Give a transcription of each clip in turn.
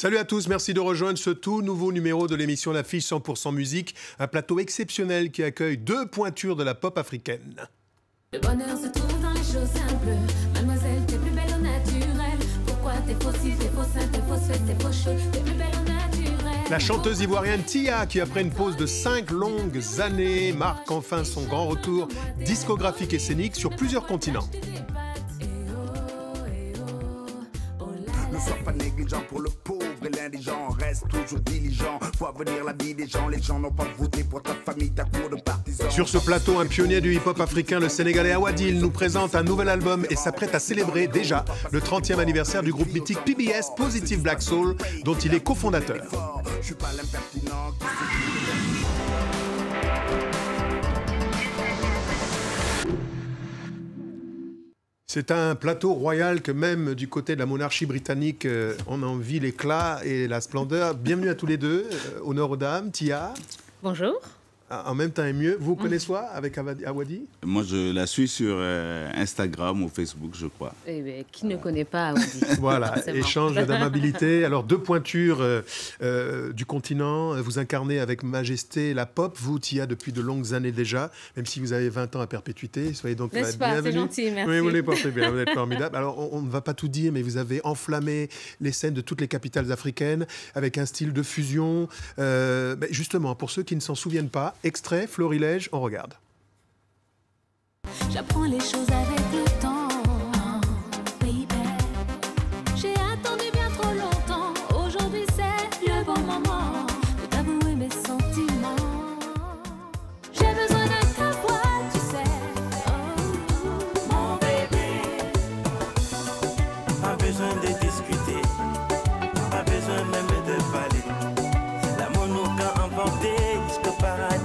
Salut à tous, merci de rejoindre ce tout nouveau numéro de l'émission L'Affiche 100% musique, un plateau exceptionnel qui accueille deux pointures de la pop africaine. Le bonheur se trouve dans les choses simples. Mademoiselle, t'es plus belle au naturel. Pourquoi t'es faux si, t'es faux sein, t'es fausse fesse, t'es faux cheveux, t'es plus belle au naturel. La chanteuse ivoirienne Tia, qui après une pause de 5 longues années, marque enfin son grand retour discographique et scénique sur plusieurs continents. Ne sois pas négligent pour le pauvre et l'indigent. Reste toujours diligent. Faut avenir la vie des gens. Les gens n'ont pas voté pour ta famille, ta cour de partisans. Sur ce plateau, un pionnier du hip-hop africain, le Sénégalais Awadi, il nous présente un nouvel album et s'apprête à célébrer déjà le 30e anniversaire du groupe mythique PBS, Positive Black Soul, dont il est cofondateur. Je suis pas l'impertinent qui C'est un plateau royal que même du côté de la monarchie britannique, on envie l'éclat et la splendeur. Bienvenue à tous les deux. Honneur aux dames. Tia. Bonjour. En même temps et mieux. Vous connaissez quoi avec Awadi? Moi, je la suis sur Instagram ou Facebook, je crois. Eh bien, qui ne connaît pas Awadi? Voilà, échange d'amabilité. Alors, deux pointures du continent. Vous incarnez avec majesté la pop. Vous, Tia, depuis de longues années déjà, même si vous avez 20 ans à perpétuité. Soyez donc N'est-ce pas? C'est gentil, merci. Oui, vous les portez bien, vous êtes formidable. Alors, on ne va pas tout dire, mais vous avez enflammé les scènes de toutes les capitales africaines avec un style de fusion. Justement, pour ceux qui ne s'en souviennent pas, extrait, florilège, on regarde. J'apprends les choses avec le temps, baby. J'ai attendu bien trop longtemps. Aujourd'hui c'est le bon moment de t'avouer mes sentiments. J'ai besoin de ta voix, tu sais, oh, mon bébé. Pas besoin de discuter, pas besoin même de parler. L'amour nous qu'a emporté jusqu'au paradis.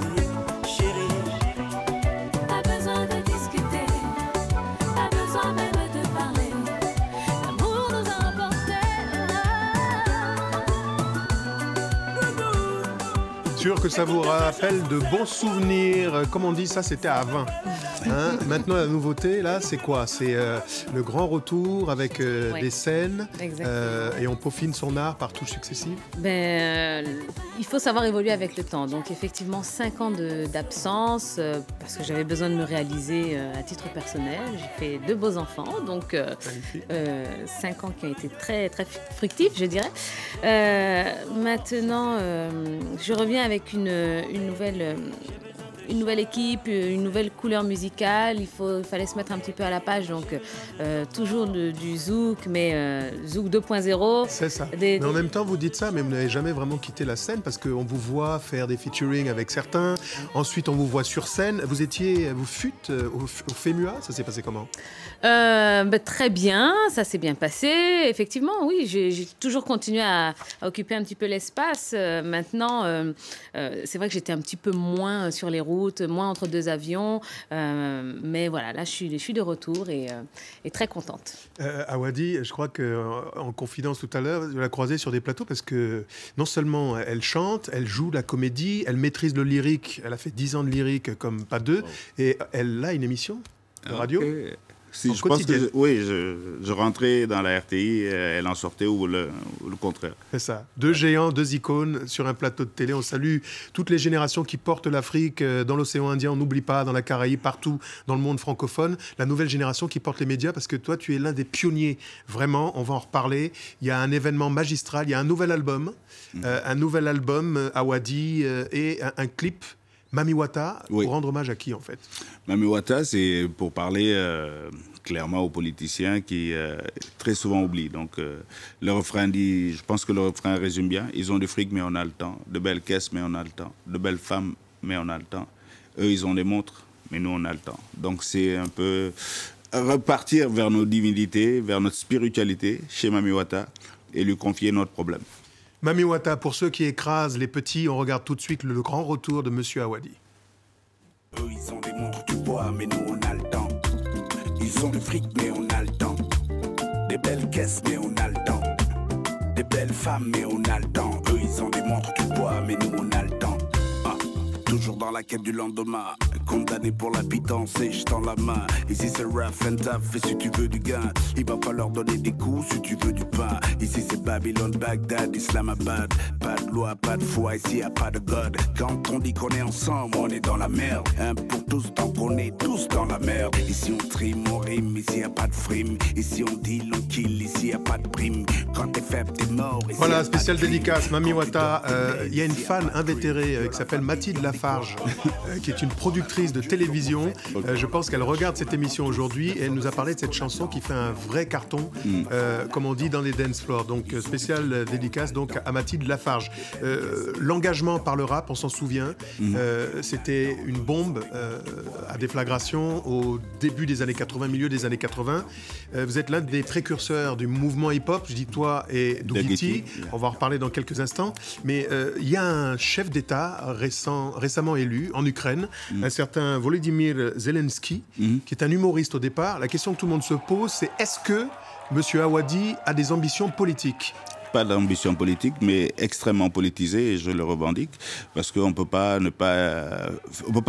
Sûr que ça vous rappelle de bons souvenirs. Comme on dit, ça c'était à 20. Hein? Maintenant, la nouveauté, là, c'est quoi? C'est le grand retour avec des scènes et on peaufine son art par touches successives. Il faut savoir évoluer avec le temps. Donc, effectivement, 5 ans d'absence parce que j'avais besoin de me réaliser à titre personnel. J'ai fait 2 beaux enfants, donc 5 ans qui ont été très, très fructifs, je dirais. Maintenant, je reviens avec une nouvelle équipe, une nouvelle couleur musicale. Il fallait se mettre un petit peu à la page, donc toujours du zouk, mais zouk 2.0. C'est ça. Mais en même temps, vous dites ça, mais vous n'avez jamais vraiment quitté la scène parce qu'on vous voit faire des featuring avec certains. Ensuite, on vous voit sur scène. Vous fûtes au FEMUA. Ça s'est passé comment? Très bien, ça s'est bien passé. Effectivement, oui, j'ai toujours continué à occuper un petit peu l'espace. Maintenant, c'est vrai que j'étais un petit peu moins sur les routes, moins entre 2 avions. Mais voilà, là, je suis de retour et très contente. Awadi, je crois qu'en confidence tout à l'heure, je l'ai croisée sur des plateaux parce que non seulement elle chante, elle joue la comédie, elle maîtrise le lyrique. Elle a fait 10 ans de lyrique comme pas deux. Et elle a une émission de radio. Si, je pense que je rentrais dans la RTI, elle en sortait ou le contraire. C'est ça. 2 géants, 2 icônes sur un plateau de télé. On salue toutes les générations qui portent l'Afrique dans l'océan Indien. On n'oublie pas, dans la Caraïbe, partout dans le monde francophone. La nouvelle génération qui porte les médias parce que toi, tu es l'un des pionniers. Vraiment, on va en reparler. Il y a un événement magistral. Il y a un nouvel album. Awadi, et un clip. Mami Wata, pour rendre hommage à qui en fait? Mami Wata, c'est pour parler clairement aux politiciens qui très souvent oublient. Donc le refrain dit, je pense que le refrain résume bien, ils ont du fric mais on a le temps, de belles caisses mais on a le temps, de belles femmes mais on a le temps. Eux ils ont des montres mais nous on a le temps. Donc c'est un peu repartir vers nos divinités, vers notre spiritualité chez Mami Wata et lui confier notre problème. Mami Wata, pour ceux qui écrasent les petits, on regarde tout de suite le grand retour de Monsieur Awadi. Eux, ils ont des montres du bois, mais nous, on a le temps. Ils ont du fric, mais on a le temps. Des belles caisses, mais on a le temps. Des belles femmes, mais on a le temps. Eux, ils ont des montres du bois, mais nous, on a le temps. toujours dans la quête du lendemain. Condamné pour la pitance et je tends la main. Ici c'est rough and tough et si tu veux du gain, il va falloir donner des coups si tu veux du pain. Ici c'est Babylone, Bagdad, Islamabad. Pas de loi, pas de foi, ici y a pas de God. Quand on dit qu'on est ensemble, on est dans la merde. Un pour tous, tant qu'on est tous dans la merde. Ici on trime, on rime, ici y a pas de frime. Ici on deal, on kill, ici y a pas de prime. Quand t'es faible, t'es mort. Voilà, spécial dédicace, Mami Wata. Il y a une fan invétérée qui s'appelle Mathilde Lafarge, qui est une productrice de télévision. Je pense qu'elle regarde cette émission aujourd'hui et elle nous a parlé de cette chanson qui fait un vrai carton, comme on dit dans les dance floors. Donc spécial dédicace donc à Mathilde Lafarge. L'engagement par le rap, on s'en souvient, c'était une bombe à déflagration au début des années 80, milieu des années 80. Vous êtes l'un des précurseurs du mouvement hip-hop, je dis toi et Dougity. On va en reparler dans quelques instants. Mais il y a un chef d'État récemment élu en Ukraine, un certain Volodymyr Zelensky, qui est un humoriste au départ. La question que tout le monde se pose, c'est est-ce que M. Awadi a des ambitions politiques ? Pas d'ambition politique, mais extrêmement politisé, et je le revendique, parce qu'on ne peut pas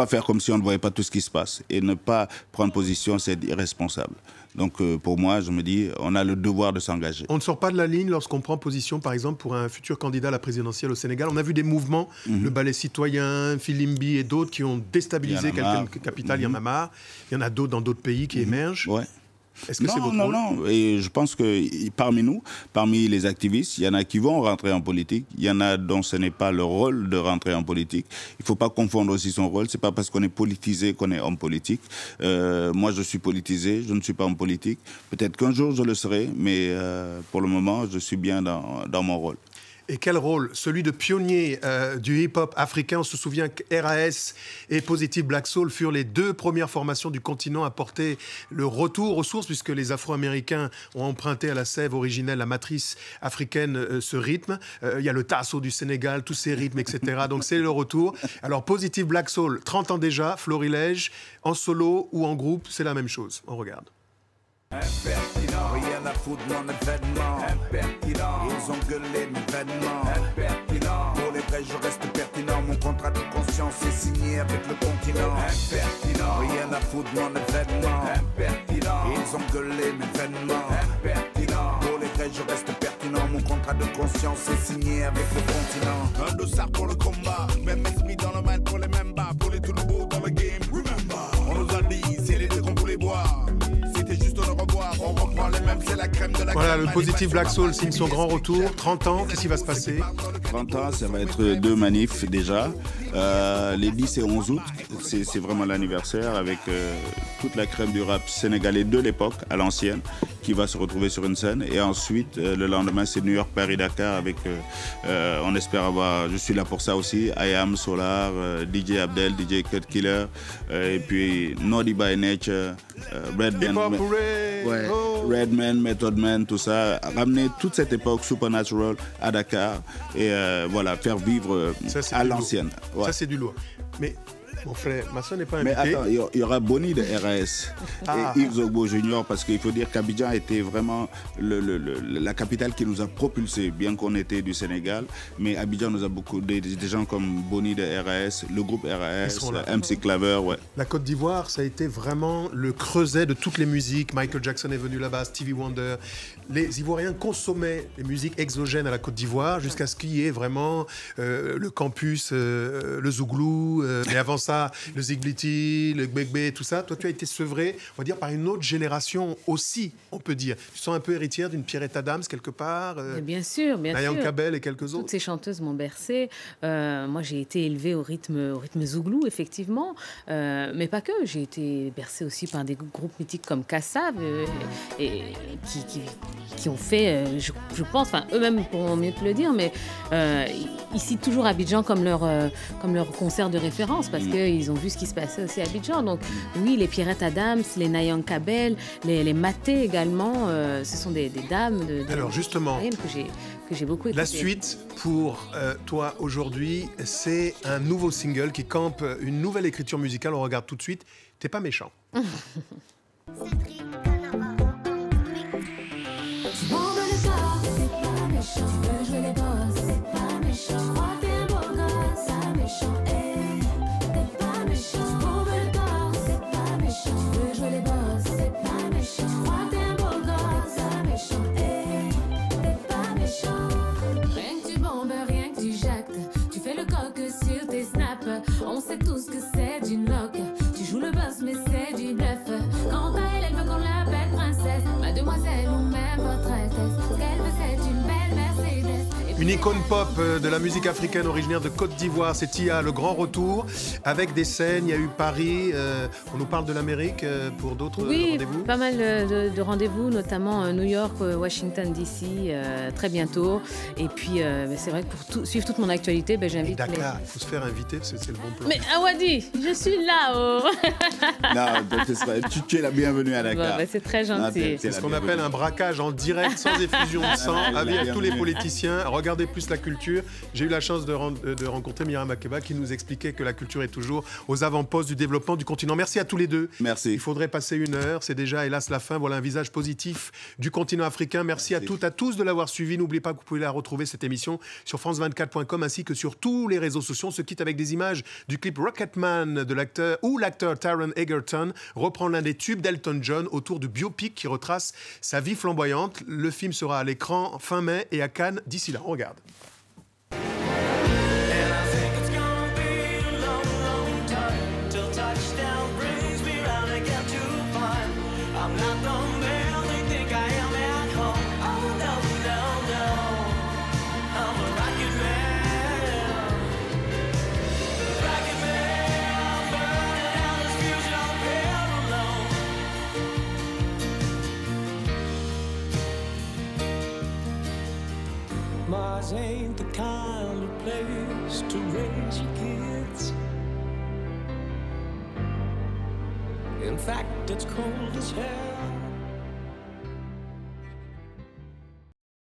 faire comme si on ne voyait pas tout ce qui se passe, et ne pas prendre position, c'est irresponsable. Donc pour moi, je me dis, on a le devoir de s'engager. On ne sort pas de la ligne lorsqu'on prend position, par exemple, pour un futur candidat à la présidentielle au Sénégal. On a vu des mouvements, le Ballet Citoyen, Filimbi et d'autres qui ont déstabilisé quelques capitales. Il y en a marre. Il y en a d'autres dans d'autres pays qui émergent. Ouais. Est-ce que c'est votre rôle ? Non. Et je pense que parmi nous, parmi les activistes, il y en a qui vont rentrer en politique. Il y en a dont ce n'est pas leur rôle de rentrer en politique. Il ne faut pas confondre aussi son rôle. Ce n'est pas parce qu'on est politisé qu'on est homme politique. Moi, je suis politisé. Je ne suis pas homme politique. Peut-être qu'un jour, je le serai. Mais pour le moment, je suis bien dans mon rôle. Et quel rôle ? Celui de pionnier du hip-hop africain. On se souvient que RAS et Positive Black Soul furent les deux premières formations du continent à porter le retour aux sources, puisque les Afro-Américains ont emprunté à la sève originelle, la matrice africaine, ce rythme. Il y a le tasso du Sénégal, tous ces rythmes, etc. Donc c'est le retour. Alors Positive Black Soul, 30 ans déjà, Florilège, en solo ou en groupe, c'est la même chose. On regarde. Impertinent, rien à foutre de mon événement. Impertinent, ils ont gueulé mes vêtements. Impertinent, pour les vrais je reste pertinent. Mon contrat de conscience est signé avec le continent. Impertinent, rien à foutre de mon événement. Impertinent, ils ont gueulé mes vêtements. Impertinent, pour les vrais je reste pertinent. Mon contrat de conscience est signé avec le continent. Un dossard pour le combat, même esprit dans le mal pour les mêmes bas. Pour les tout nouveaux dans le game, remember. On nous a dit, c'est les deux qu'on voulait boire. On reprend les mêmes, c'est la crème de la Voilà, crème. le Positive Black Soul signe son grand retour. 30 ans, qu'est-ce qui va se passer ? 30 ans, ça va être 2 manifs déjà. Les 10 et 11 août, c'est vraiment l'anniversaire avec toute la crème du rap sénégalais de l'époque, à l'ancienne, qui va se retrouver sur une scène. Et ensuite, le lendemain, c'est New York, Paris, Dakar avec, on espère avoir, je suis là pour ça aussi, IAM, Solar, DJ Abdel, DJ Cut Killer, et puis Naughty by Nature, Redman, Method Man, tout ça. Ramener toute cette époque Supernatural à Dakar et voilà, faire vivre à l'ancienne. Ouais. Ça, c'est du lourd. Mais mon frère, ma soeur n'est pas Mais invitée. attends, il y aura Bonnie de RAS et Yves Zogbo Junior, parce qu'il faut dire qu'Abidjan était vraiment la capitale qui nous a propulsés, bien qu'on était du Sénégal. Mais Abidjan nous a beaucoup des gens comme Bonnie de RAS, le groupe RAS, MC Claver. Ouais. La Côte d'Ivoire, ça a été vraiment le creuset de toutes les musiques. Michael Jackson est venu là-bas, Stevie Wonder. Les Ivoiriens consommaient les musiques exogènes à la Côte d'Ivoire jusqu'à ce qu'il y ait vraiment le campus, le Zouglou, mais avant ça, le Zigliti, le Gbegbe, tout ça. Toi, tu as été sevré, on va dire, par une autre génération aussi, on peut dire. Tu sens un peu héritière d'une Pierrette Adams, quelque part Bien sûr, bien sûr. Nayan Kabel et quelques Toutes autres. ces chanteuses m'ont bercée. Moi, j'ai été élevée au rythme zouglou, effectivement. Mais pas que. J'ai été bercée aussi par des groupes mythiques comme Kassav, et qui ont fait, je pense, enfin, eux-mêmes pourront mieux te le dire, mais ils citent toujours Abidjan comme leur concert de référence, parce qu'ils ont vu ce qui se passait aussi à Abidjan. Donc, oui, les Pierrette Adams, les Nayan Kabel, les Maté également, ce sont des dames Alors, justement, que j'ai beaucoup écouté. la suite pour toi aujourd'hui, c'est un nouveau single qui campe une nouvelle écriture musicale. On regarde tout de suite. T'es pas méchant. Tu m'en veux le corps, c'est pas méchant. Tu veux jouer les boss, c'est pas méchant. Crois que t'es un beau gosse, ça méchant. On sait tous que c'est du knock. Tu joues le boss, mais c'est du bluff. Quant à elle, elle veut qu'on l'appelle princesse, mademoiselle ou même votre altesse. Ce qu'elle veut, c'est une belle Mercedes. Une icône pop de la musique africaine originaire de Côte d'Ivoire, c'est Tia, le grand retour, avec des scènes, il y a eu Paris, on nous parle de l'Amérique pour d'autres rendez-vous. Oui, pas mal de rendez-vous, notamment New York, Washington DC, très bientôt. Et puis, c'est vrai que pour suivre toute mon actualité, Et j'invite Dakar, il faut se faire inviter, c'est le bon plan. Mais Awadi, je suis là. Oh. Non, donc, tu es la bienvenue à Dakar. Bon, c'est très gentil. C'est ce qu'on appelle un braquage en direct, sans effusion de sang, avec tous les politiciens. Regardez plus la culture. J'ai eu la chance de rencontrer Myriam Makeba qui nous expliquait que la culture est toujours aux avant-postes du développement du continent. Merci à tous les deux. Merci. Il faudrait passer 1 heure. C'est déjà, hélas, la fin. Voilà un visage positif du continent africain. Merci à toutes, à tous de l'avoir suivi. N'oubliez pas que vous pouvez la retrouver, cette émission, sur france24.com ainsi que sur tous les réseaux sociaux. On se quitte avec des images du clip Rocketman de l'acteur Taron Egerton reprend l'un des tubes d'Elton John autour du biopic qui retrace sa vie flamboyante. Le film sera à l'écran fin mai et à Cannes d'ici là. On regarde. Mars ain't the kind of place to raise your kids. In fact, it's cold as hell.